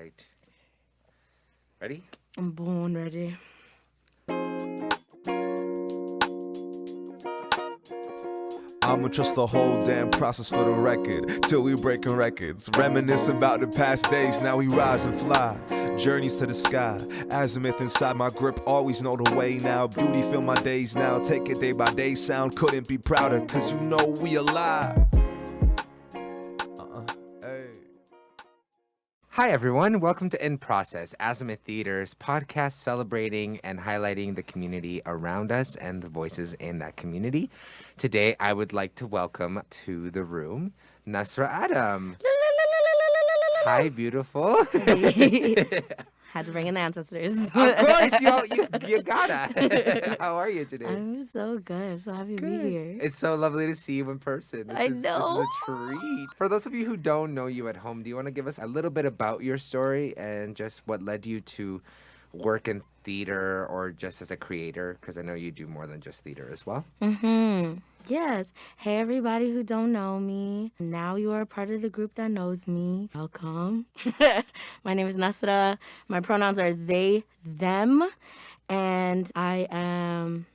right. Ready? I'm born ready. I'ma trust the whole damn process for the record till we breaking records. Reminisce about the past days, now we rise and fly. Journeys to the sky, azimuth inside my grip, always know the way now. Beauty fill my days now, take it day by day. Sound couldn't be prouder, cause you know we alive. Hey. Hi, everyone. Welcome to In Process, Azimuth Theatre's podcast celebrating and highlighting the community around us and the voices in that community. Today, I would like to welcome to the room NASRA Adam. Hi, beautiful. Had to bring in the ancestors. Of course, you gotta. How are you today? I'm so good. I'm so happy to be here. It's so lovely to see you in person. I know. This is a treat. For those of you who don't know you at home, do you want to give us a little bit about your story and just what led you to work in theater or just as a creator? Because I know you do more than just theater as well. Yes. Hey, everybody who don't know me. Now you are a part of the group that knows me. Welcome. My name is NASRA. My pronouns are they, them. And I'm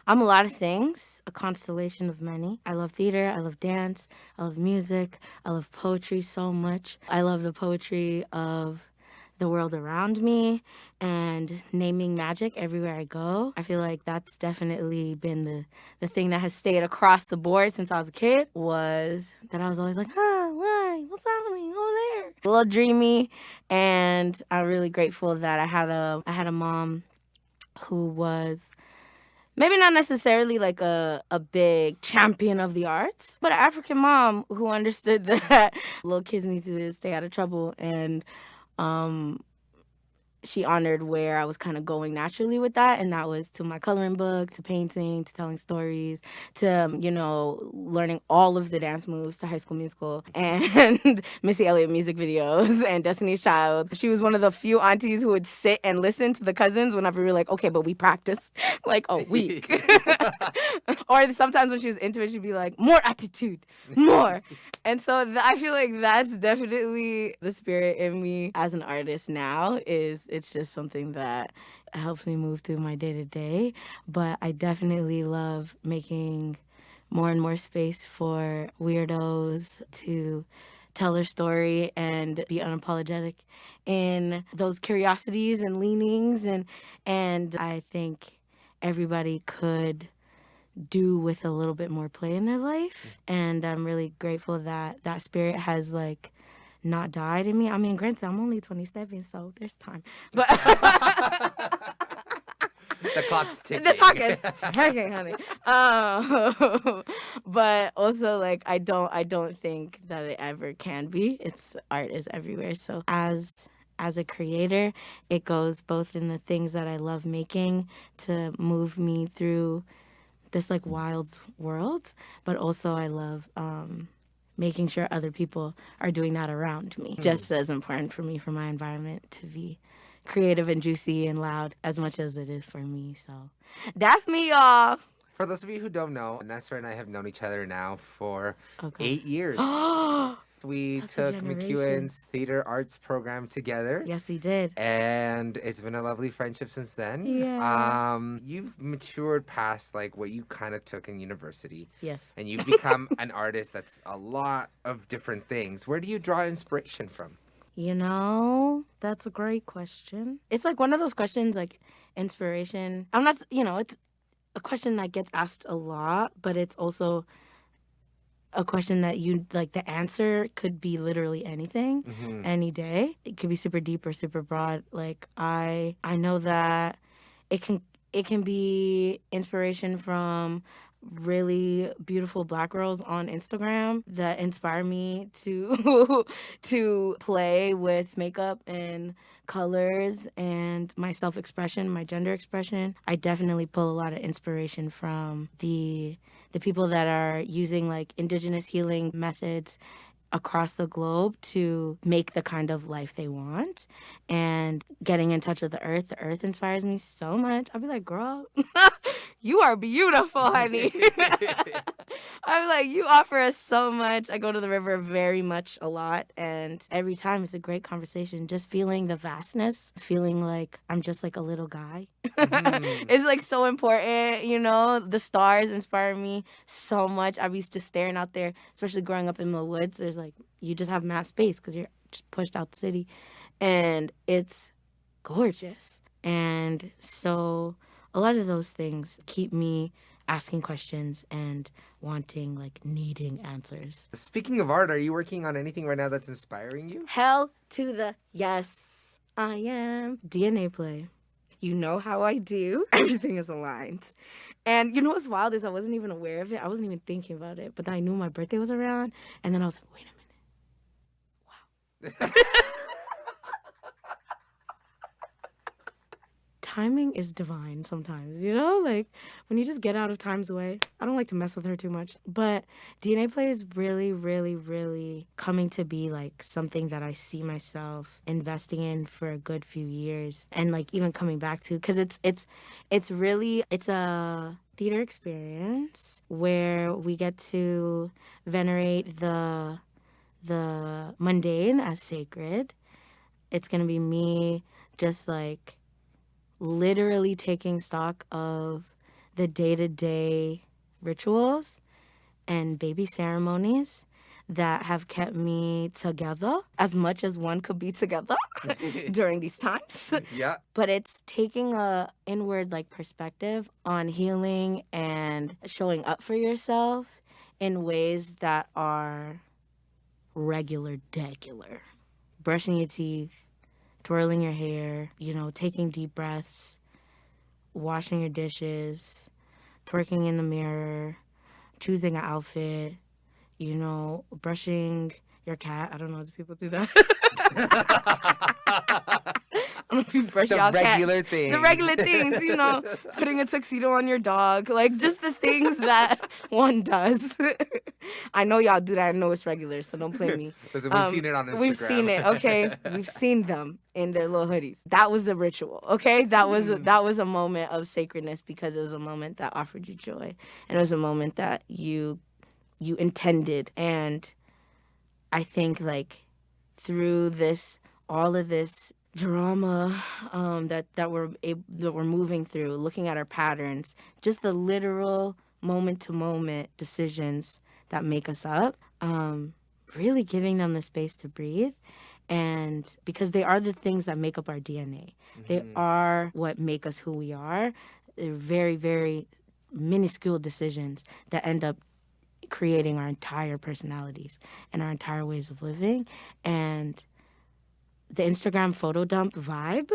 a lot of things, a constellation of many. I love theater, I love dance, I love music, I love poetry so much. I love the poetry of the world around me and naming magic everywhere I go. I feel like that's definitely been the thing that has stayed across the board since I was a kid, was that I was always like, why? What's happening over there? A little dreamy, and I'm really grateful that I had a mom who was maybe not necessarily like a big champion of the arts, but an African mom who understood that little kids need to stay out of trouble, and she honored where I was kind of going naturally with that, and that was to my coloring book, to painting, to telling stories, to, learning all of the dance moves, to High School Musical, and Missy Elliott music videos, and Destiny's Child. She was one of the few aunties who would sit and listen to the cousins whenever we were like, okay, but we practiced like a week. Or sometimes when she was into it, she'd be like, more attitude, more. And so I feel like that's definitely the spirit in me as an artist now. It's just something that helps me move through my day-to-day. But I definitely love making more and more space for weirdos to tell their story and be unapologetic in those curiosities and leanings. And I think everybody could do with a little bit more play in their life, and I'm really grateful that that spirit has not died in me. I mean, granted, I'm only 27, so there's time, but The clock's ticking. the clock is ticking, honey. But also, I don't think that it ever can be. Art is everywhere. So as a creator, it goes both in the things that I love making to move me through this wild world, but also I love making sure other people are doing that around me. Just as important for me, for my environment to be creative and juicy and loud as much as it is for me. So that's me, y'all. For those of you who don't know, NASRA and I have known each other now for 8 years. We That's a took generation. McEwen's theater arts program together. Yes, we did. And it's been a lovely friendship since then. Yeah. You've matured past what you kind of took in university. Yes. And you've become an artist that's a lot of different things. Where do you draw inspiration from? That's a great question. It's one of those questions, inspiration. I'm not, it's a question that gets asked a lot, but it's also a question that the answer could be literally anything, any day. It could be super deep or super broad. I know that it can be inspiration from really beautiful Black girls on Instagram that inspire me to to play with makeup and colors and my self-expression, my gender expression. I definitely pull a lot of inspiration from the people that are using Indigenous healing methods across the globe to make the kind of life they want and getting in touch with the earth. The earth inspires me so much. I'll be like, girl, you are beautiful, honey. I'm like, you offer us so much. I go to the river very much a lot, and every time it's a great conversation. Just feeling the vastness, feeling like I'm just like a little guy. It's like so important, you know. The stars inspire me so much. I used to staring out there, especially growing up in the woods. There's like, you just have mass space because you're just pushed out the city, and it's gorgeous. And so a lot of those things keep me asking questions and wanting, like, needing answers. Speaking of art, are you working on anything right now that's inspiring you? Hell to the yes, I am. DNA play. You know how I do. Everything is aligned. And you know what's wild is I wasn't even aware of it. I wasn't even thinking about it. But then I knew my birthday was around. And then I was like, wait a minute. Wow. Timing is divine sometimes, you know? Like, when you just get out of time's way. I don't like to mess with her too much. But DNA play is really, really, really coming to be, like, something that I see myself investing in for a good few years. And, like, even coming back to, because it's a theater experience where we get to venerate the mundane as sacred. It's going to be me just, like, literally taking stock of the day-to-day rituals and baby ceremonies that have kept me together as much as one could be together during these times. Yeah. But it's taking a inward, like, perspective on healing and showing up for yourself in ways that are regular. Brushing your teeth, twirling your hair, you know, taking deep breaths, washing your dishes, twerking in the mirror, choosing an outfit, you know, brushing your cat. I don't know, do people do that? I don't know if you brush y'all cats. Things. The regular things, you know, putting a tuxedo on your dog, like just the things that one does. I know y'all do that. I know it's regular, so don't blame me. Listen, we've seen it on Instagram. We've seen it, okay? We've seen them in their little hoodies. That was the ritual, okay? That was a moment of sacredness because it was a moment that offered you joy. And it was a moment that you intended. And I think, like, through all of this drama that we're moving through, looking at our patterns, just the literal moment-to-moment decisions that make us up, really giving them the space to breathe. And because they are the things that make up our DNA. They are what make us who we are. They're very, very minuscule decisions that end up creating our entire personalities and our entire ways of living. And the Instagram photo dump vibe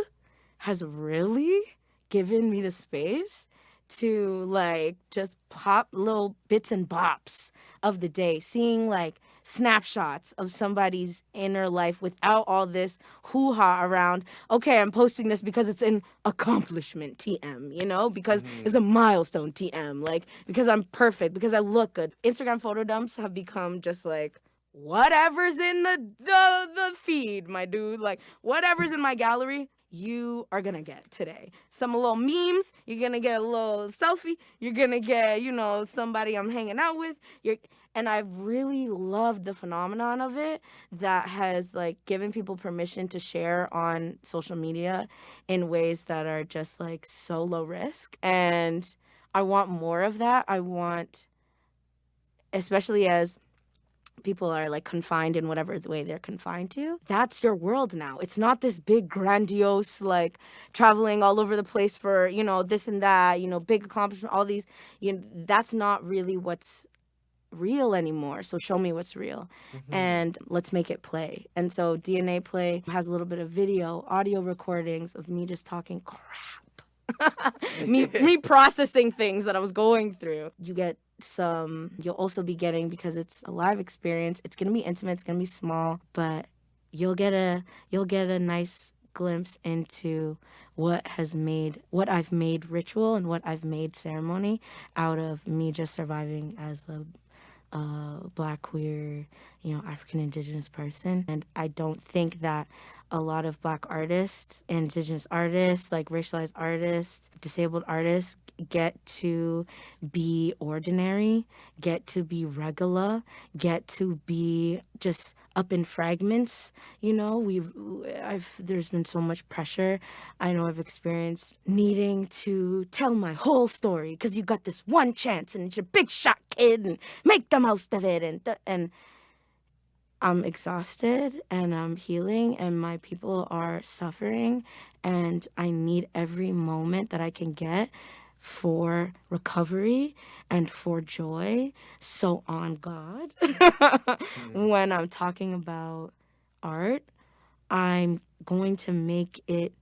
has really given me the space to, like, just pop little bits and bops of the day, seeing, like, snapshots of somebody's inner life without all this hoo-ha around, okay, I'm posting this because it's an accomplishment TM, you know, because it's a milestone TM, like, because I'm perfect, because I look good. Instagram photo dumps have become just, like, whatever's in the feed, my dude. Like, whatever's in my gallery, you are gonna get today. Some little memes, you're gonna get a little selfie, you're gonna get, you know, somebody I'm hanging out with. And I've really loved the phenomenon of it that has, like, given people permission to share on social media in ways that are just, like, so low risk. And I want more of that. I want, especially as people are, like, confined in whatever the way they're confined to. That's your world now. It's not this big, grandiose, like, traveling all over the place for, you know, this and that, you know, big accomplishment, all these, you know, that's not really what's real anymore. So show me what's real and let's make it play. And so DNA play has a little bit of video, audio recordings of me just talking crap. me processing things that I was going through. You'll also be getting, because it's a live experience, it's gonna be intimate, it's gonna be small, but you'll get a nice glimpse into what I've made ritual and what I've made ceremony out of me just surviving as a Black, queer, African Indigenous person. And I don't think that a lot of Black artists, Indigenous artists, like racialized artists, disabled artists get to be ordinary, get to be regular, get to be just up in fragments. There's been so much pressure. I know I've experienced needing to tell my whole story because you got this one chance and it's your big shot, kid, and make the most of it. And I'm exhausted and I'm healing and my people are suffering and I need every moment that I can get for recovery and for joy. So on God, when I'm talking about art, I'm going to make it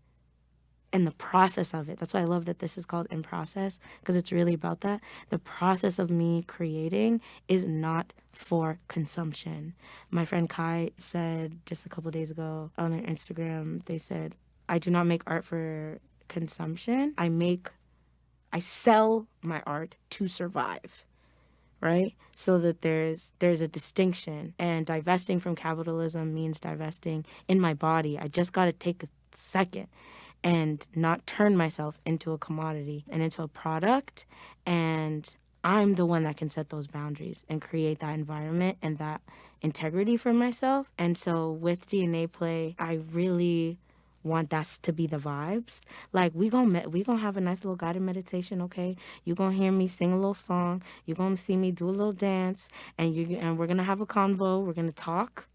in the process of it. That's why I love that this is called In Process, because it's really about that. The process of me creating is not for consumption. My friend Kai said just a couple days ago on their Instagram, they said, I do not make art for consumption. I sell my art to survive, right? So that there's a distinction, and divesting from capitalism means divesting in my body. I just got to take a second and not turn myself into a commodity and into a product. And I'm the one that can set those boundaries and create that environment and that integrity for myself. And so with DNA Play, I really want that to be the vibes. Like, we gonna have a nice little guided meditation, okay? You gonna hear me sing a little song. You gonna see me do a little dance, and we're gonna have a convo. We're gonna talk.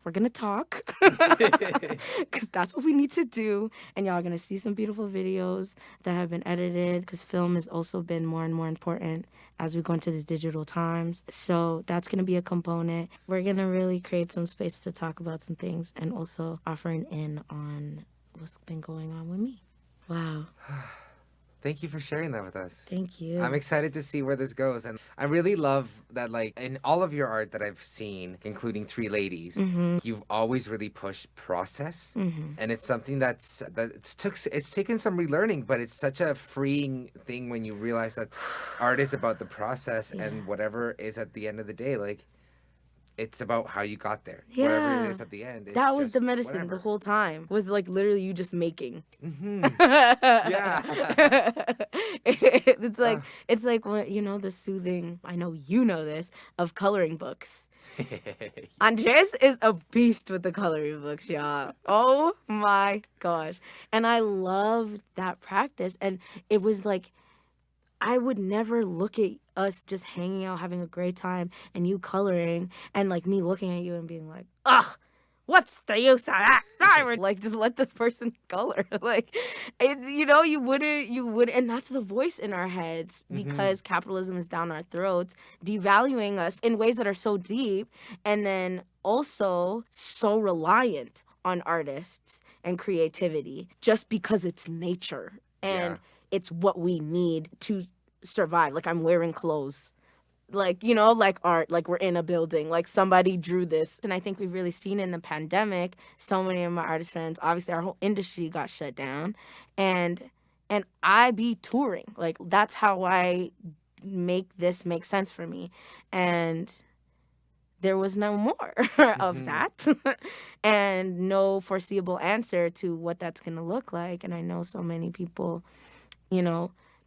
We're gonna talk, because that's what we need to do. And y'all are gonna see some beautiful videos that have been edited, because film has also been more and more important as we go into these digital times. So that's gonna be a component. We're gonna really create some space to talk about some things and also offering in on what's been going on with me. Wow. Thank you for sharing that with us. Thank you. I'm excited to see where this goes. And I really love that, like, in all of your art that I've seen, including Three Ladies, you've always really pushed process. And it's something it's taken some relearning, but it's such a freeing thing when you realize that art is about the process and whatever is at the end of the day, like, it's about how you got there. Yeah. Whatever it is at the end. That was the medicine the whole time. Was like literally you just making. Yeah. It's like when, the soothing, I know you know this, of coloring books. Andrés is a beast with the coloring books, y'all. Oh my gosh. And I loved that practice. And it was like, I would never look at us just hanging out, having a great time, and you coloring, and like me looking at you and being like, ugh, what's the use of that? I would like just let the person color. Like, you would, and that's the voice in our heads because capitalism is down our throats, devaluing us in ways that are so deep, and then also so reliant on artists and creativity just because it's nature and it's what we need to survive. Like, I'm wearing clothes. Like, like art, like we're in a building, like somebody drew this. And I think we've really seen in the pandemic, so many of my artist friends, obviously our whole industry got shut down. And I be touring. Like, that's how I make this make sense for me. And there was no more of that and no foreseeable answer to what that's going to look like. And I know so many people,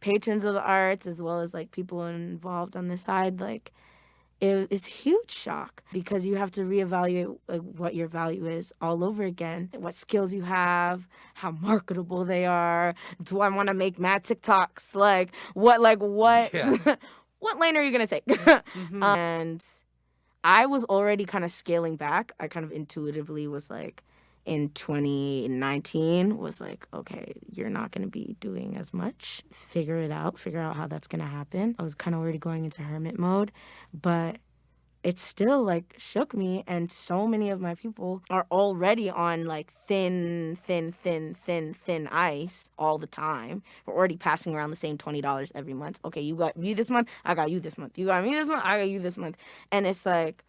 patrons of the arts, as well as like people involved on this side, like it's a huge shock because you have to reevaluate what your value is all over again, what skills you have, how marketable they are. Do I want to make mad TikToks? What what lane are you going to take? And I was already kind of scaling back. I kind of intuitively was like, in 2019 was like, okay, you're not going to be doing as much. Figure out how that's going to happen. I was kind of already going into hermit mode, but it still like shook me. And so many of my people are already on like thin ice all the time. We're already passing around the same $20 every month. Okay, you got me this month, I got you this month. You got me this month, I got you this month. And it's like,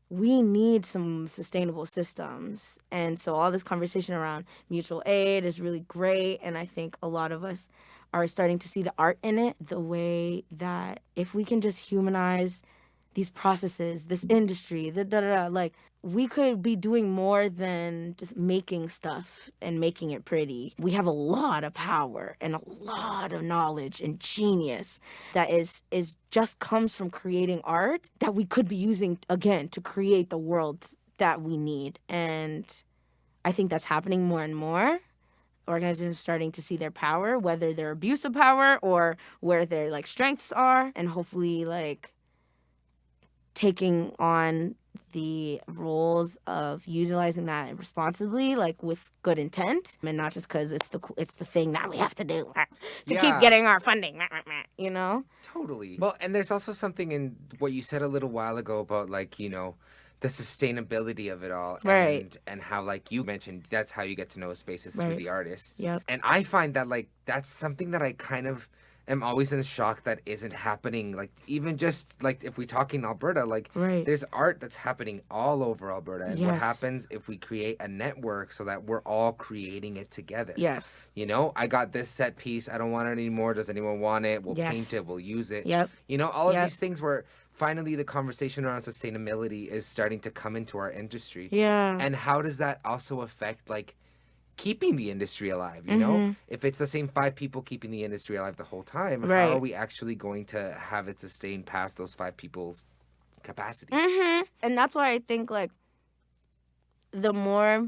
we need some sustainable systems. And so all this conversation around mutual aid is really great. And I think a lot of us are starting to see the art in it, the way that if we can just humanize these processes, this industry, like we could be doing more than just making stuff and making it pretty. We have a lot of power and a lot of knowledge and genius that is just comes from creating art that we could be using again to create the world that we need. And I think that's happening more and more. Organizations starting to see their power, whether their abuse of power or where their like strengths are, and hopefully like taking on the roles of utilizing that responsibly, like with good intent, and not just because it's the thing that we have to do to keep getting our funding, you know? Totally. Well, and there's also something in what you said a little while ago about like, you know, the sustainability of it all, right? And how, like you mentioned, that's how you get to know spaces through the artists. Yep. And I find that like that's something that I kind of am always in shock that isn't happening. Like even just like if we talk in Alberta, like there's art that's happening all over Alberta. And what happens if we create a network so that we're all creating it together? Yes. You know, I got this set piece. I don't want it anymore. Does anyone want it? We'll paint it. We'll use it. Yep. You know, all of these things where finally the conversation around sustainability is starting to come into our industry. Yeah. And how does that also affect like keeping the industry alive, you know? If it's the same 5 people keeping the industry alive the whole time, how are we actually going to have it sustain past those 5 people's capacity? And that's why I think like the more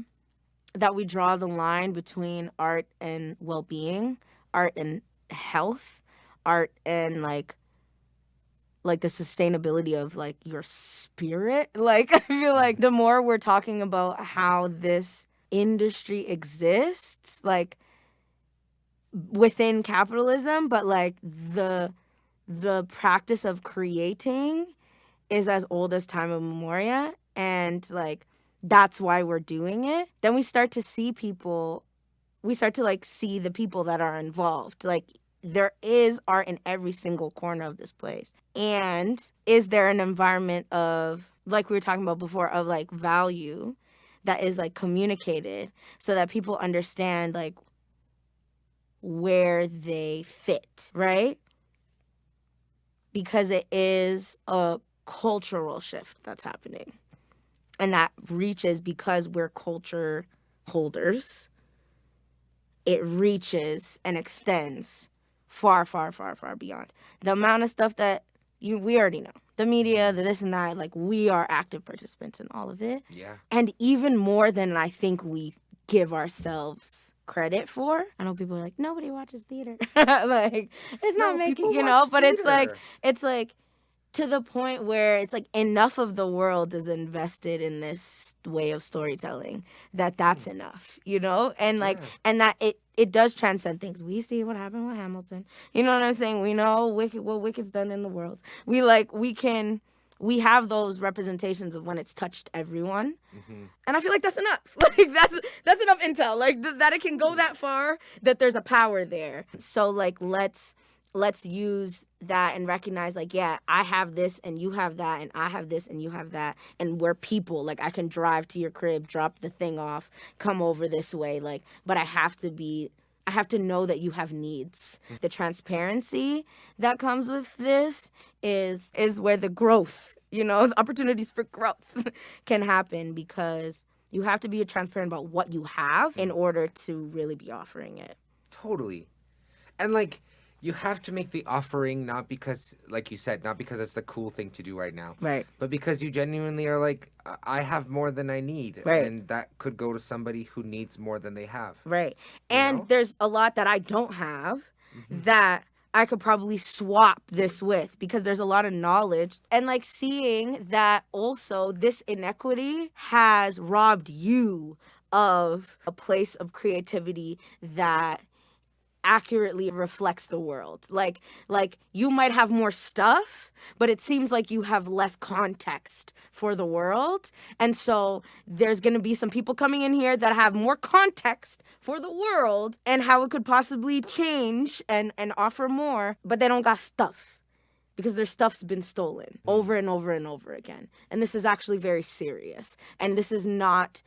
that we draw the line between art and well-being, art and health, art and like the sustainability of like your spirit, like I feel like the more we're talking about how this industry exists like within capitalism, but like the practice of creating is as old as time immemorial, and like that's why we're doing it, then we start to see like see the people that are involved. Like there is art in every single corner of this place. And is there an environment of, like we were talking about before, of like value that is like communicated so that people understand like where they fit, right? Because it is a cultural shift that's happening. And that reaches, because we're culture holders, it reaches and extends far, far, far, far beyond. The amount of stuff that we already know. The media, the this and that, like we are active participants in all of it. Yeah. And even more than I think we give ourselves credit for. I know people are like, nobody watches theater. Like, it's not making, you know, but theater. it's like to the point where it's like enough of the world is invested in this way of storytelling that's enough, you know? And like, and that it does transcend things. We see what happened with Hamilton. You know what I'm saying? We know what Wicked's done in the world. We have those representations of when it's touched everyone. And I feel like that's enough. Like that's enough intel. Like that it can go that far, that there's a power there. So like let's use that and recognize like, yeah, I have this and you have that, and I have this and you have that, and we're people. Like I can drive to your crib, drop the thing off, come over this way, like, but I have to know that you have needs. The transparency that comes with this is where the growth, you know, the opportunities for growth can happen, because you have to be transparent about what you have in order to really be offering it. Totally. And like, you have to make the offering not because, like you said, not because it's the cool thing to do right now. Right. But because you genuinely are like, I have more than I need. Right. And that could go to somebody who needs more than they have. Right. And there's a lot that I don't have that I could probably swap this with, because there's a lot of knowledge. And like seeing that also this inequity has robbed you of a place of creativity that accurately reflects the world. Like you might have more stuff, but it seems like you have less context for the world. And so there's going to be some people coming in here that have more context for the world and how it could possibly change and offer more, but they don't got stuff, because their stuff's been stolen over and over and over again. And this is actually very serious. And this is not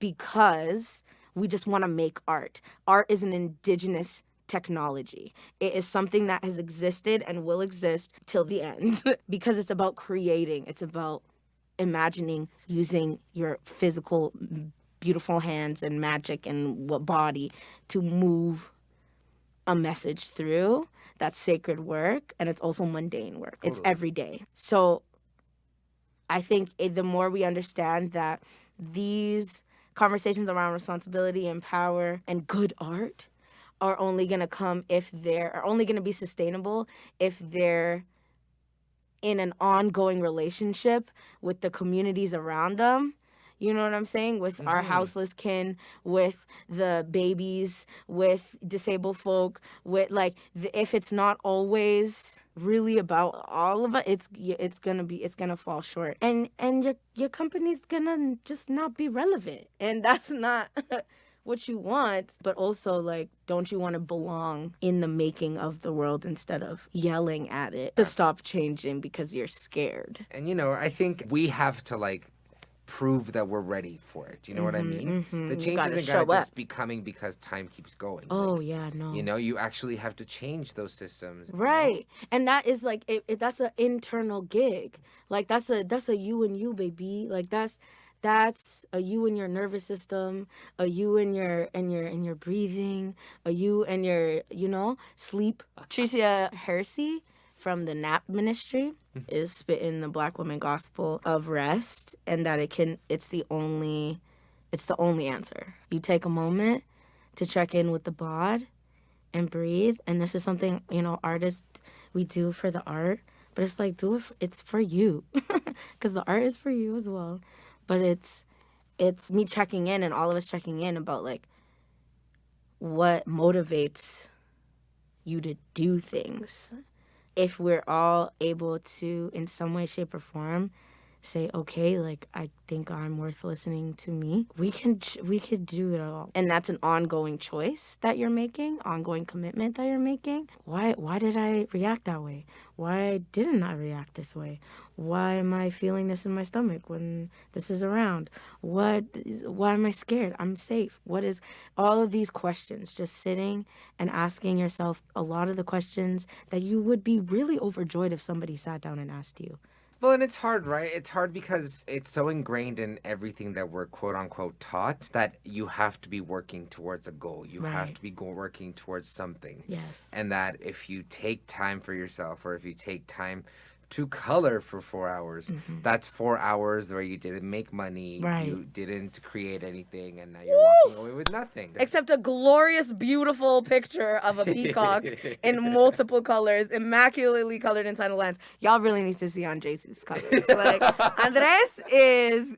because we just want to make art. Art is an Indigenous technology. It is something that has existed and will exist till the end because it's about creating. It's about imagining using your physical, beautiful hands and magic and body to move a message through. That's sacred work, and it's also mundane work. Totally. It's every day. So I think the more we understand that these conversations around responsibility and power and good art are only going to come are only going to be sustainable if they're in an ongoing relationship with the communities around them. You know what I'm saying? With our houseless kin, with the babies, with disabled folk, with if it's not always really about all of it, it's gonna fall short, and your company's gonna just not be relevant, and that's not what you want. But also, don't you want to belong in the making of the world instead of yelling at it to stop changing because you're scared? And I think we have to prove that we're ready for it. You know what I mean? The change isn't gonna just be coming because time keeps going. Oh yeah, no. You actually have to change those systems. Right. And that is that's an internal gig. That's a you and you, baby. That's a you and your nervous system, a you and your breathing, a you and your sleep. Tricia Hersey from the NAP ministry is spitting the Black woman gospel of rest, and that it's the only answer. You take a moment to check in with the bod and breathe, and this is something artists we do for the art, but it's it's for you because the art is for you as well. But it's me checking in, and all of us checking in about what motivates you to do things. If we're all able to, in some way, shape, or form, say, okay, I think I'm worth listening to me, we could do it all. And that's an ongoing choice that you're making, ongoing commitment that you're making. Why did I react that way? Why didn't I react this way? Why am I feeling this in my stomach when this is around? Why am I scared? I'm safe. What is all of these questions? Just sitting and asking yourself a lot of the questions that you would be really overjoyed if somebody sat down and asked you. Well, and it's hard, right? It's hard because it's so ingrained in everything that we're quote-unquote taught that you have to be working towards a goal. You have to be working towards something. Yes. And that if you take time for yourself, or if you take time to color for 4 hours, that's 4 hours where you didn't make money, you didn't create anything, and now you're walking away with nothing. Except a glorious, beautiful picture of a peacock in multiple colors, immaculately colored inside a lens. Y'all really need to see Andrés' colors. Andrés is...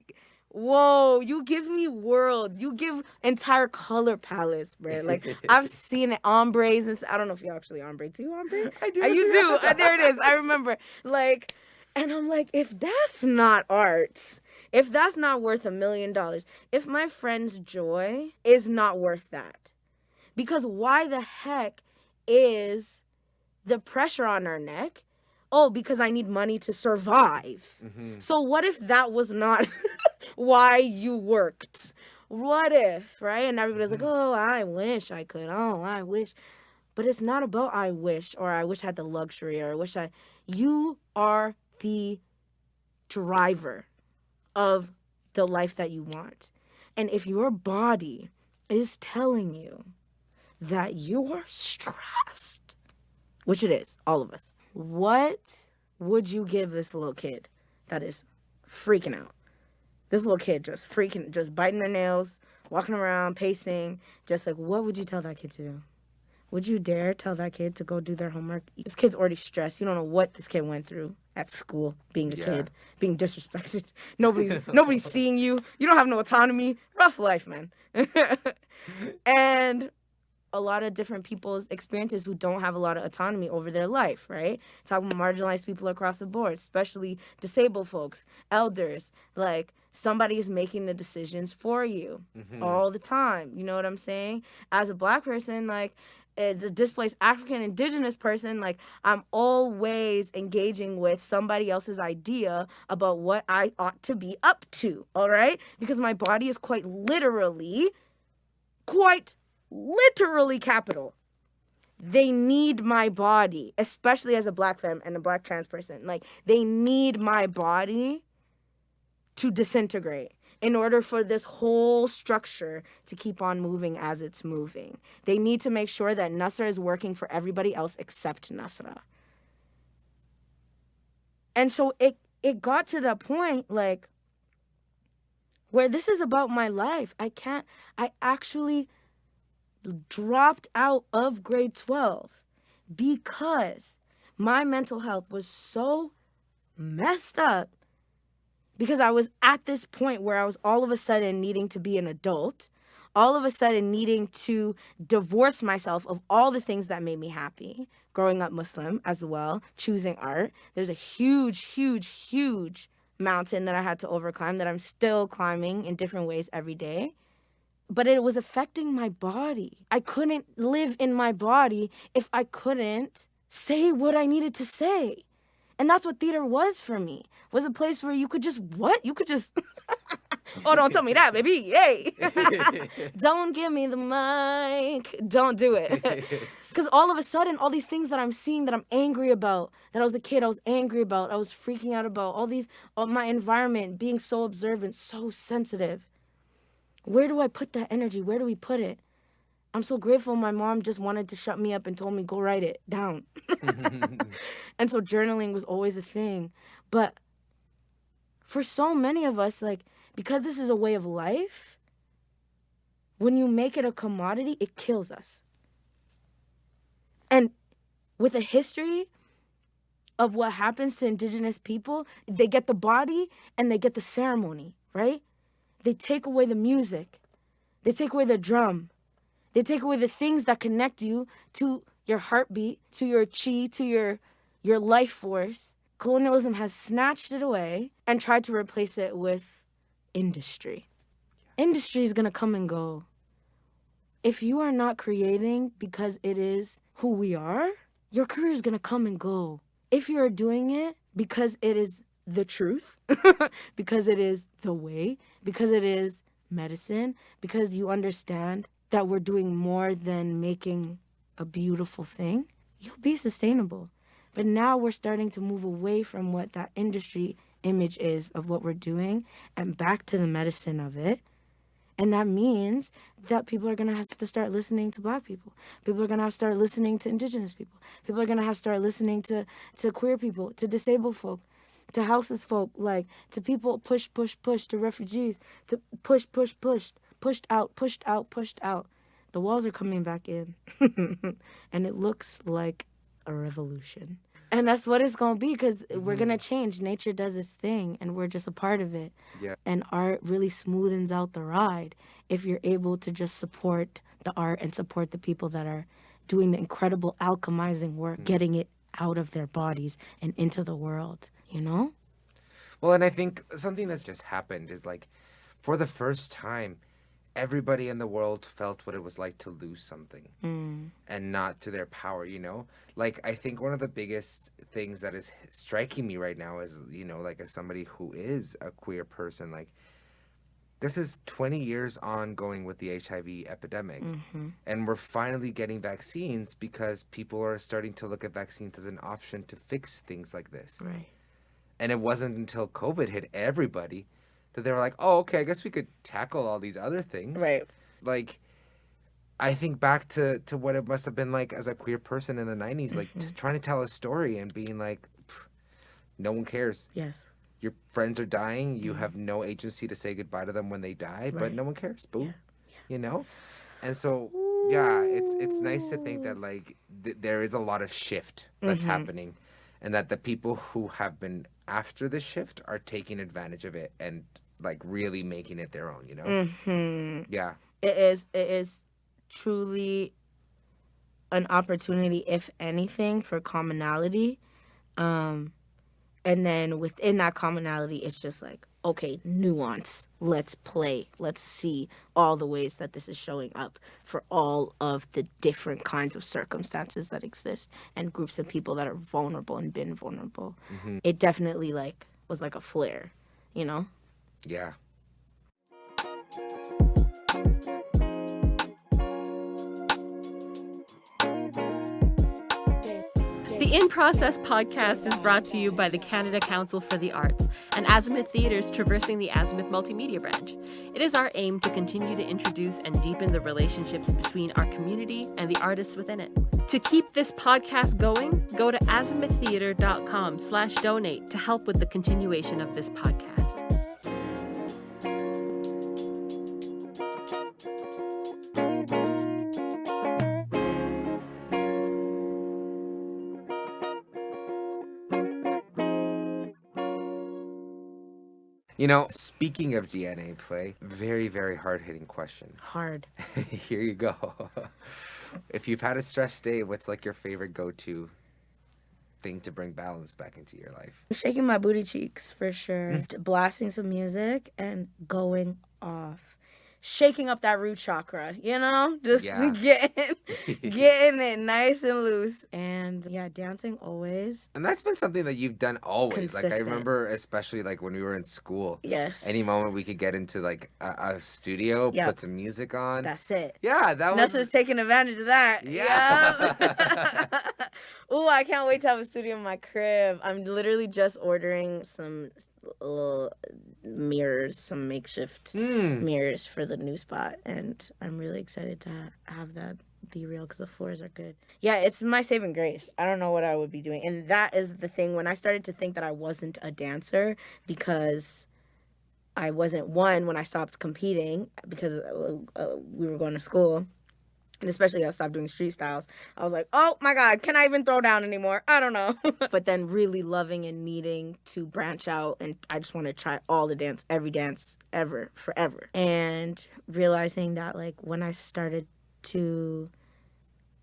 Whoa, you give me worlds. You give entire color palettes, bro. I've seen it, ombres, and I don't know if you actually ombre. Do you ombre? I do. You do. There it is. I remember. And I'm if that's not art, if that's not worth $1 million, if my friend's joy is not worth that, because why the heck is the pressure on our neck? Oh, because I need money to survive. So what if that was not why you worked? What if, right? And everybody's oh, I wish I could. Oh, I wish. But it's not about I wish, or I wish I had the luxury, or you are the driver of the life that you want. And if your body is telling you that you're stressed, which it is, all of us, what would you give this little kid that is freaking out? This little kid just biting their nails, walking around, pacing, what would you tell that kid to do? Would you dare tell that kid to go do their homework? This kid's already stressed. You don't know what this kid went through at school, being a kid, being disrespected. Nobody's seeing you. You don't have no autonomy. Rough life, man. And a lot of different people's experiences who don't have a lot of autonomy over their life, right? Talking about marginalized people across the board, especially disabled folks, elders, somebody is making the decisions for you all the time. You know what I'm saying? As a Black person, as a displaced African Indigenous person, I'm always engaging with somebody else's idea about what I ought to be up to, all right? Because my body is quite literally capital. they need my body, especially as a Black femme and a Black trans person. Like, they need my body to disintegrate in order for this whole structure to keep on moving as it's moving. They need to make sure that NASRA is working for everybody else except NASRA. And so it got to the point, like, where this is about my life. I actually dropped out of grade 12 because my mental health was so messed up, because I was at this point where I was all of a sudden needing to be an adult, all of a sudden needing to divorce myself of all the things that made me happy, growing up Muslim as well, choosing art. There's a huge, huge, huge mountain that I had to overclimb that I'm still climbing in different ways every day. But it was affecting my body. I couldn't live in my body if I couldn't say what I needed to say. And that's what theater was for me. Was a place where you could just, You could just, oh, don't tell me that, baby. Hey. Don't give me the mic. Don't do it. Because all of a sudden, all these things that I'm seeing that I'm angry about, that I was a kid, I was angry about, I was freaking out about, all my environment being so observant, so sensitive. Where do I put that energy? Where do we put it? I'm so grateful my mom just wanted to shut me up and told me, go write it down. And so journaling was always a thing. But for so many of us, like, because this is a way of life, when you make it a commodity, it kills us. And with a history of what happens to Indigenous people, they get the body and they get the ceremony, right? They take away the music. They take away the drum. They take away the things that connect you to your heartbeat, to your chi, to your life force. Colonialism has snatched it away and tried to replace it with industry. Industry is going to come and go. If you are not creating because it is who we are, your career is going to come and go. If you're doing it because it is the truth, because it is the way, because it is medicine, because you understand that we're doing more than making a beautiful thing, you'll be sustainable. But now we're starting to move away from what that industry image is of what we're doing and back to the medicine of it. And that means that people are going to have to start listening to Black people. People are going to have to start listening to Indigenous people. People are going to have to start listening to queer people, to disabled folk, to houseless folk, like, to people push, to refugees, to push, pushed out. The walls are coming back in. And it looks like a revolution. And that's what it's going to be, because we're going to change. Nature does its thing, and we're just a part of it. Yeah. And art really smoothens out the ride if you're able to just support the art and support the people that are doing the incredible alchemizing work, getting it out of their bodies and into the world, you know? Well, and I think something that's just happened is, like, for the first time, everybody in the world felt what it was like to lose something and not to their power, you know? Like, I think one of the biggest things that is striking me right now is, you know, like, as somebody who is a queer person, like, this is 20 years ongoing with the HIV epidemic. And we're finally getting vaccines because people are starting to look at vaccines as an option to fix things like this. Right. And it wasn't until COVID hit everybody that they were like, oh, okay, I guess we could tackle all these other things. Right. Like, I think back to what it must have been like as a queer person in the 90s, like, trying to tell a story and being like, no one cares. Yes. Your friends are dying. You have no agency to say goodbye to them when they die, but no one cares. Boo. Yeah. You know? And so, yeah, it's nice to think that, like, there is a lot of shift that's happening, and that the people who have been after the shift are taking advantage of it and, like, really making it their own, you know? Yeah. It is truly an opportunity, if anything, for commonality. And then within that commonality, it's just like, okay, nuance. Let's play. Let's see all the ways that this is showing up for all of the different kinds of circumstances that exist and groups of people that are vulnerable and been vulnerable. It definitely, like, was like a flare, you know? Yeah. The In Process podcast is brought to you by the Canada Council for the Arts and Azimuth Theatre's Traversing the Azimuth Multimedia branch. It is our aim to continue to introduce and deepen the relationships between our community and the artists within it. To keep this podcast going, go to azimuththeatre.com/donate to help with the continuation of this podcast. You know, speaking of DNA play, very, very hard-hitting question. Hard. Here you go. If you've had a stressed day, what's like your favorite go-to thing to bring balance back into your life? Shaking my booty cheeks, for sure. Blasting some music and going off. Shaking up that root chakra, you know? Just getting it nice and loose. And yeah, dancing always. And that's been something that you've done always. Consistent. Like I remember, especially like when we were in school. Yes. Any moment we could get into like a studio, put some music on. That's it. Yeah, that was. NASRA's taking advantage of that. Yeah. Yep. Ooh, I can't wait to have a studio in my crib. I'm literally just ordering some little mirrors, some makeshift mirrors for the new spot, and I'm really excited to have that be real because the floors are good. Yeah, it's my saving grace. I don't know what I would be doing, and that is the thing. When I started to think that I wasn't a dancer because I wasn't, one, when I stopped competing because we were going to school, and especially I stopped doing street styles, I was like, oh my God, can I even throw down anymore? I don't know. But then really loving and needing to branch out, and I just want to try all the dance, every dance ever, forever. And realizing that like when I started to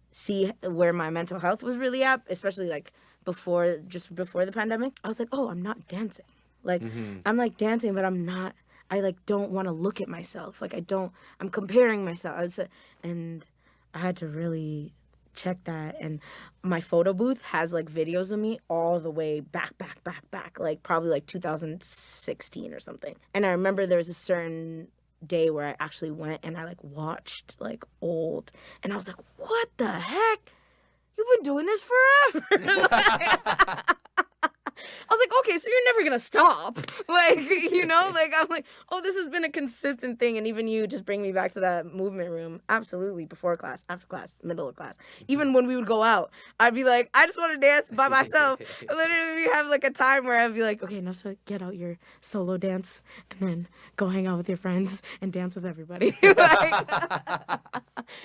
see where my mental health was really at, especially like before the pandemic, I was like, oh, I'm not dancing. Like I'm like dancing, but I'm not, I like don't want to look at myself. Like I'm comparing myself. And I had to really check that. And my photo booth has like videos of me all the way back, like probably like 2016 or something. And I remember there was a certain day where I actually went and I like watched like old, and I was like, what the heck? You've been doing this forever. I was like, okay, so you're never gonna stop. Like, you know, like I'm like, oh, this has been a consistent thing. And even you just bring me back to that movement room. Absolutely. Before class, after class, middle of class. Even when we would go out, I'd be like, I just want to dance by myself. Literally, we have like a time where I'd be like, okay, now so get out your solo dance and then go hang out with your friends and dance with everybody. Like,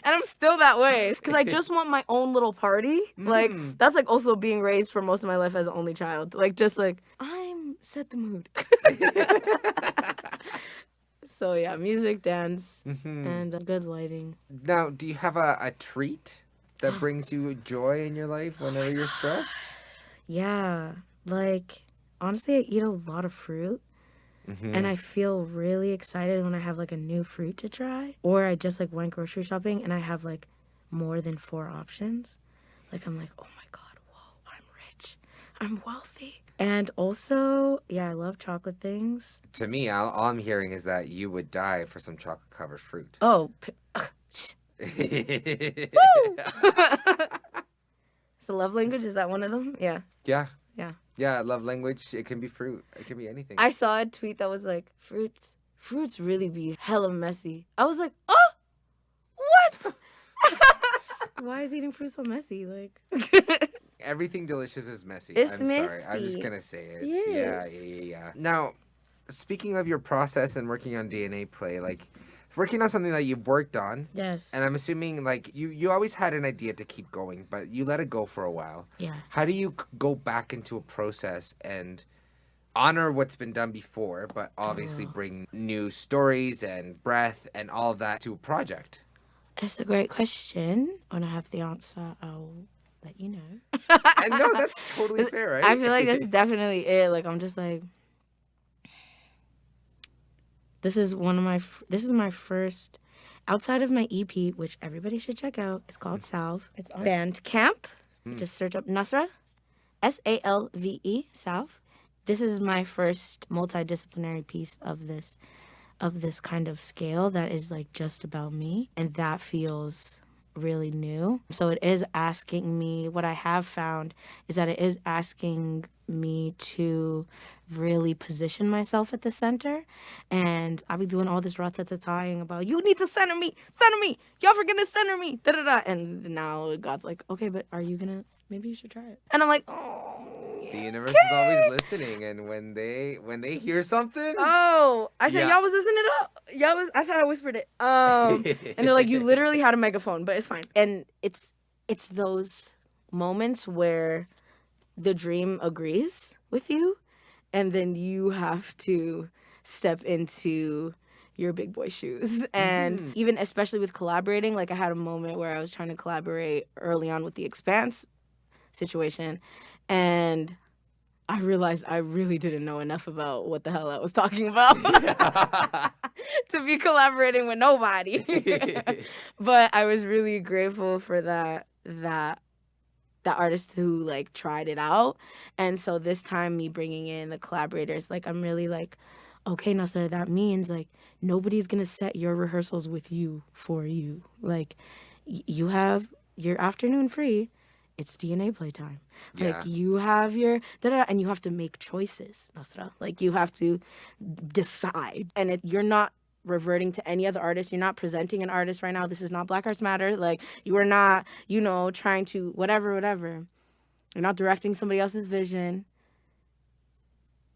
and I'm still that way because I just want my own little party. Like, that's like also being raised for most of my life as an only child. Like, just like, I'm set the mood. So yeah, music, dance, and good lighting. Now, do you have a treat that brings you joy in your life whenever you're stressed? Yeah, like honestly, I eat a lot of fruit. And I feel really excited when I have like a new fruit to try, or I just like went grocery shopping and I have like more than 4 options. Like I'm like, oh my God, whoa, I'm rich, I'm wealthy. And also, yeah, I love chocolate things. To me, all I'm hearing is that you would die for some chocolate-covered fruit. Oh, woo! So love language, is that one of them? Yeah. Yeah. Yeah. Yeah, love language, it can be fruit. It can be anything. I saw a tweet that was like, fruits really be hella messy. I was like, oh, what? Why is eating fruit so messy? Like, Everything delicious is messy. It's I'm sorry. I'm messy. just going to say it. Yes. Yeah. Now, speaking of your process and working on DNA play, like, working on something that you've worked on. Yes. And I'm assuming, like, you always had an idea to keep going, but you let it go for a while. Yeah. How do you go back into a process and honor what's been done before, but obviously bring new stories and breath and all of that to a project? It's a great question. When I have the answer, I'll let you know. And no, that's totally fair, right? I feel like that's definitely it. Like, I'm just like, this is my first, outside of my EP, which everybody should check out. It's called Salve. It's on Bandcamp. Just search up NASRA, SALVE, Salve. This is my first multidisciplinary piece of this kind of scale that is like just about me, and that feels really new. So it is asking me, what I have found is that it is asking me to really position myself at the center. And I'll be doing all this rat-tat-tat-tying about, you need to center me, y'all forget to center me, da-da-da. And now God's like, okay, but are you gonna, maybe you should try it. And I'm like, oh, The universe is always listening, and when they hear something, oh, I said, Yeah. y'all was listening up. I thought I whispered it. And they're like, you literally had a megaphone, but it's fine. And it's those moments where the dream agrees with you, and then you have to step into your big boy shoes. And even especially with collaborating, like I had a moment where I was trying to collaborate early on with the Expanse situation, and I realized I really didn't know enough about what the hell I was talking about to be collaborating with nobody. But I was really grateful for that artist who like tried it out. And so this time, me bringing in the collaborators, like I'm really like, okay, NASRA, that means like nobody's gonna set your rehearsals with you for you. Like you have your afternoon free. It's DNA playtime. Like Yeah. you have your da-da, and you have to make choices, NASRA. Like you have to decide. And you're not reverting to any other artist. You're not presenting an artist right now. This is not Black Arts Matter. Like you are not, trying to whatever. You're not directing somebody else's vision.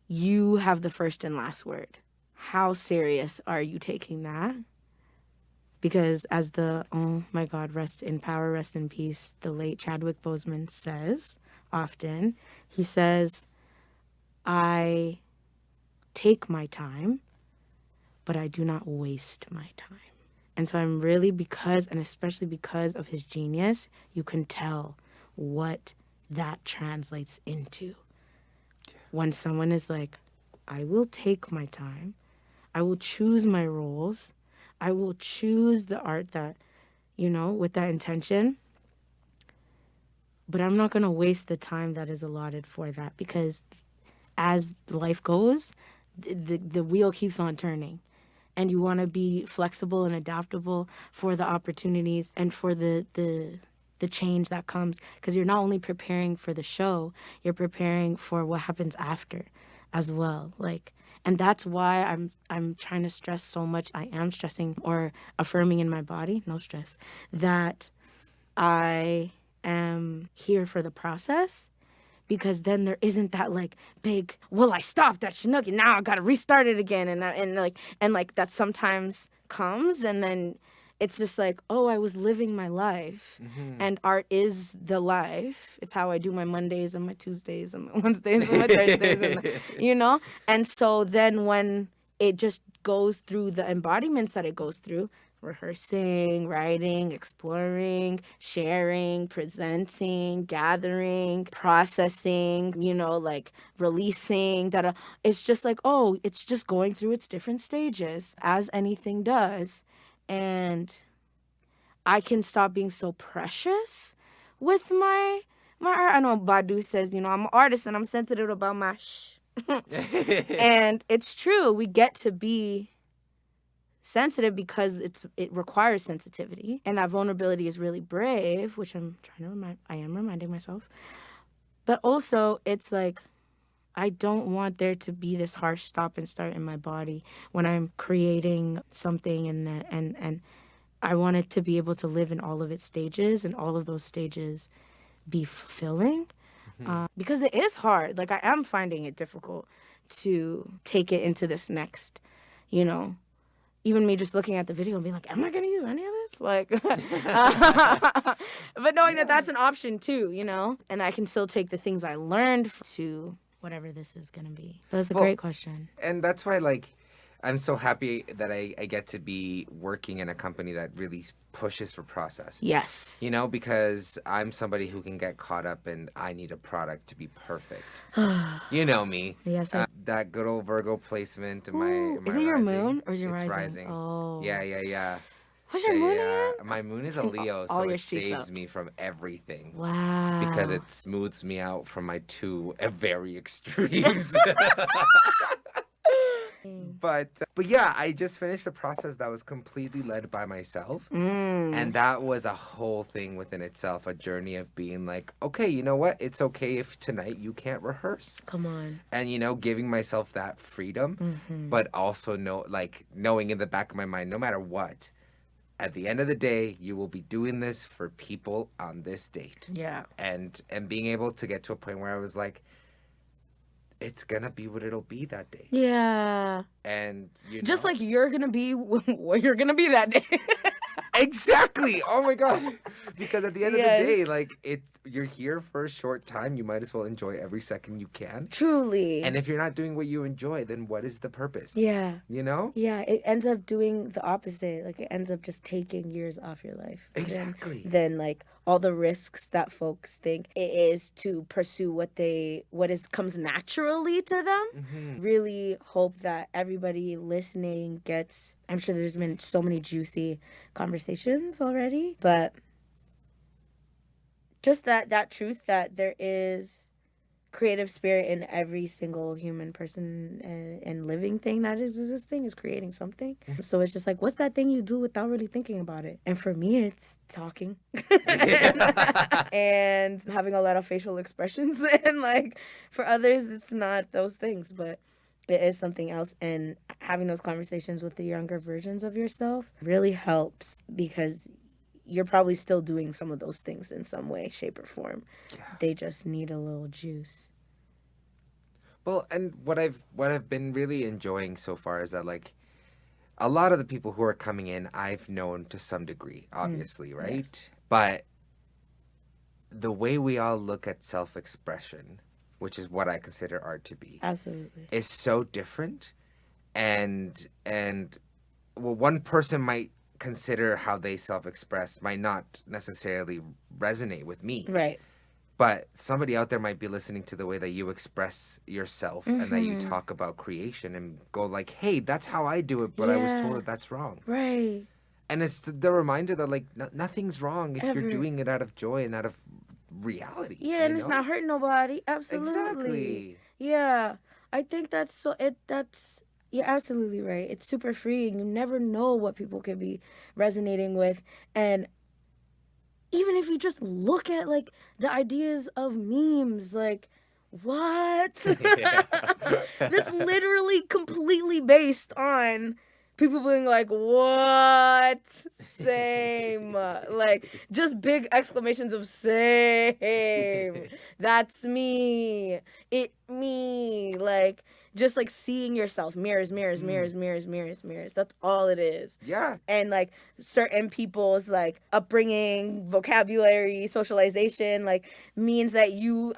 You have the first and last word. How serious are you taking that? Because as oh my God, rest in power, rest in peace, the late Chadwick Boseman says often, he says, I take my time, but I do not waste my time. And so I'm really, and especially because of his genius, you can tell what that translates into. When someone is like, I will take my time, I will choose my roles, I will choose the art that, with that intention, but I'm not going to waste the time that is allotted for that, because as life goes, the wheel keeps on turning. And you want to be flexible and adaptable for the opportunities and for the change that comes, because you're not only preparing for the show, you're preparing for what happens after as well. And that's why I'm trying to stress so much. I am stressing or affirming in my body, no stress, that I am here for the process, because then there isn't that big, well, I stopped that Chinook and now I gotta restart it again, and that sometimes comes, and then it's just like, oh, I was living my life, and art is the life. It's how I do my Mondays and my Tuesdays and my Wednesdays and my Thursdays, and so then when it just goes through the embodiments that it goes through, rehearsing, writing, exploring, sharing, presenting, gathering, processing, releasing, it's just like, oh, it's just going through its different stages, as anything does. And I can stop being so precious with my art. I know Badu says, I'm an artist and I'm sensitive about my and it's true. We get to be sensitive because it requires sensitivity, and that vulnerability is really brave, which I am reminding myself. But also, it's like, I don't want there to be this harsh stop and start in my body when I'm creating something, and I want it to be able to live in all of its stages, and all of those stages be fulfilling, because it is hard. I am finding it difficult to take it into this next, even me just looking at the video and being like, am I going to use any of this? But knowing that that's an option too, and I can still take the things I learned to whatever this is going to be. That's a great question. And that's why, I'm so happy that I get to be working in a company that really pushes for process. Yes. Because I'm somebody who can get caught up in, I need a product to be perfect. You know me. Yes. That good old Virgo placement in my is it your rising. moon or is your It's rising? Oh. Yeah. What's your moon again? My moon is a Leo, all so your it streets saves up. me from everything. Wow. Because it smooths me out from my two very extremes. But yeah, I just finished a process that was completely led by myself. And that was a whole thing within itself, a journey of being like, okay, you know what? It's okay if tonight you can't rehearse. Come on. And, giving myself that freedom, but also knowing in the back of my mind, no matter what, at the end of the day, you will be doing this for people on this date. Yeah. And being able to get to a point where I was like, it's gonna be what it'll be that day. Yeah. And just like you're gonna be what you're gonna be that day. Exactly. Oh my God. Because at the end of the day, like you're here for a short time. You might as well enjoy every second you can. Truly. And if you're not doing what you enjoy, then what is the purpose? Yeah. Yeah, it ends up doing the opposite. Like it ends up just taking years off your life. Exactly. Then like all the risks that folks think it is to pursue what comes naturally to them. Really hope that everybody listening gets. I'm sure there's been so many juicy conversations already, but just that truth that there is creative spirit in every single human person and living thing that is existing is creating something. So it's just like, what's that thing you do without really thinking about it? And for me, it's talking and having a lot of facial expressions. And like for others, it's not those things, but it is something else. And having those conversations with the younger versions of yourself really helps because you're probably still doing some of those things in some way, shape, or form. Yeah. They just need a little juice. Well, and what I've been really enjoying so far is that like a lot of the people who are coming in, I've known to some degree, obviously, right? Yes. But the way we all look at self-expression, which is what I consider art to be, absolutely, is so different. And well, one person might consider how they self-express might not necessarily resonate with me. Right. But somebody out there might be listening to the way that you express yourself and that you talk about creation and go like, hey, that's how I do it, but I was told that that's wrong. Right. And it's the reminder that like nothing's wrong if you're doing it out of joy and out of reality. Yeah, and it's not hurting nobody. Absolutely. Exactly. Yeah. I think that's you're absolutely right. It's super freeing. You never know what people can be resonating with. And even if you just look at like the ideas of memes, like what? That's literally completely based on people being like, what? Same. Like just big exclamations of same. That's me. Me. Like just like seeing yourself, mirrors. That's all it is. Yeah. And like certain people's like upbringing, vocabulary, socialization, like means that you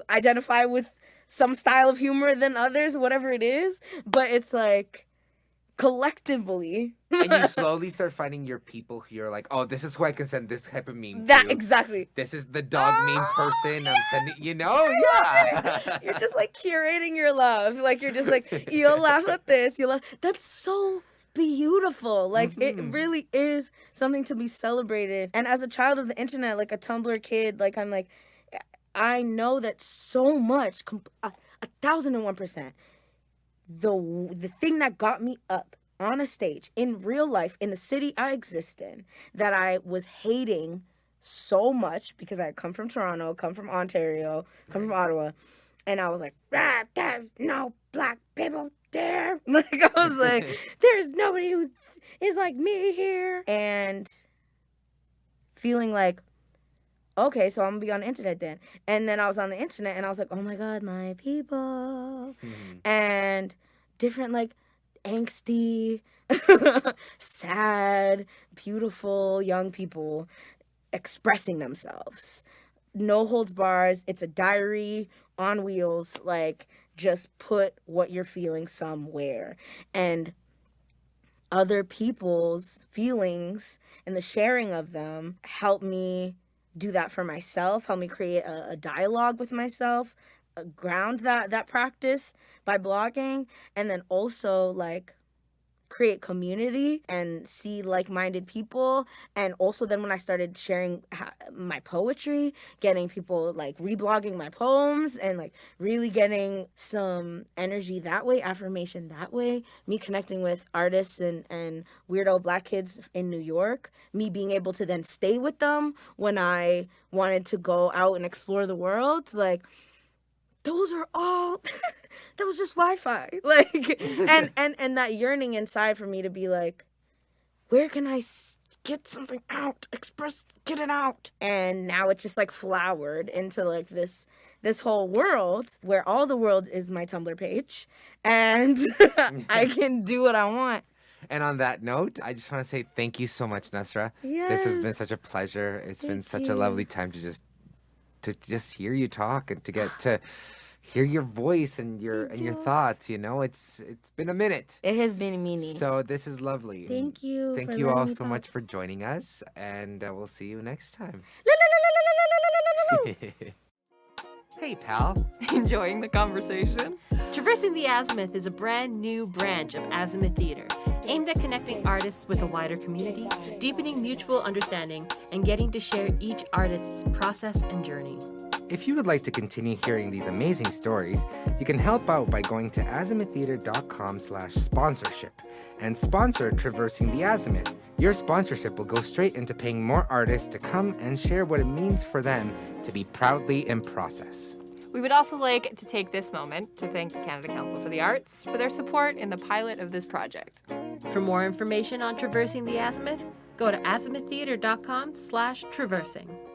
identify with some style of humor than others, whatever it is. But it's like collectively. And you slowly start finding your people who you're like, oh, this is who I can send this type of meme to. Exactly. This is the dog meme person I'm sending, yeah. You're just like curating your love. Like you're just like, you'll laugh at this, you'll laugh. That's so beautiful. Like it really is something to be celebrated. And as a child of the internet, like a Tumblr kid, like I'm like, I know that so much, 1,001%. The thing that got me up on a stage in real life in the city I exist in that I was hating so much because I come from Toronto, come from Ontario, come from Ottawa, and I was like, there's no black people there. Like I was like, there's nobody who is like me here, and feeling like, okay, so I'm gonna be on the internet then. And then I was on the internet and I was like, oh my God, my people. And different like angsty, sad, beautiful young people expressing themselves. No holds bars. It's a diary on wheels. Like just put what you're feeling somewhere. And other people's feelings and the sharing of them help me do that for myself, help me create a dialogue with myself, ground that practice by blogging, and then also like create community and see like-minded people. And also then when I started sharing my poetry, getting people like reblogging my poems and like really getting some energy that way, affirmation that way, me connecting with artists and weirdo Black kids in New York, me being able to then stay with them when I wanted to go out and explore the world, like those are all that was just Wi-Fi. Like and that yearning inside for me to be like, where can I get something out, express, get it out? And now it's just like flowered into like this whole world where all the world is my Tumblr page and I can do what I want. And on that note, I just want to say thank you so much, NASRA. Yes. This has been such a pleasure. It's been such a lovely time to just hear you talk and to get to hear your voice and your thoughts. You know, it's been a minute. It has been a minute. So this is lovely. Thank you. Thank you all so much for joining us, and we'll see you next time. Hey, pal. Enjoying the conversation? Traversing the Azimuth is a brand new branch of Azimuth Theatre, aimed at connecting artists with a wider community, deepening mutual understanding, and getting to share each artist's process and journey. If you would like to continue hearing these amazing stories, you can help out by going to azimuththeatre.com/sponsorship and sponsor Traversing the Azimuth. Your sponsorship will go straight into paying more artists to come and share what it means for them to be proudly in process. We would also like to take this moment to thank the Canada Council for the Arts for their support in the pilot of this project. For more information on Traversing the Azimuth, go to azimuththeatre.com/traversing.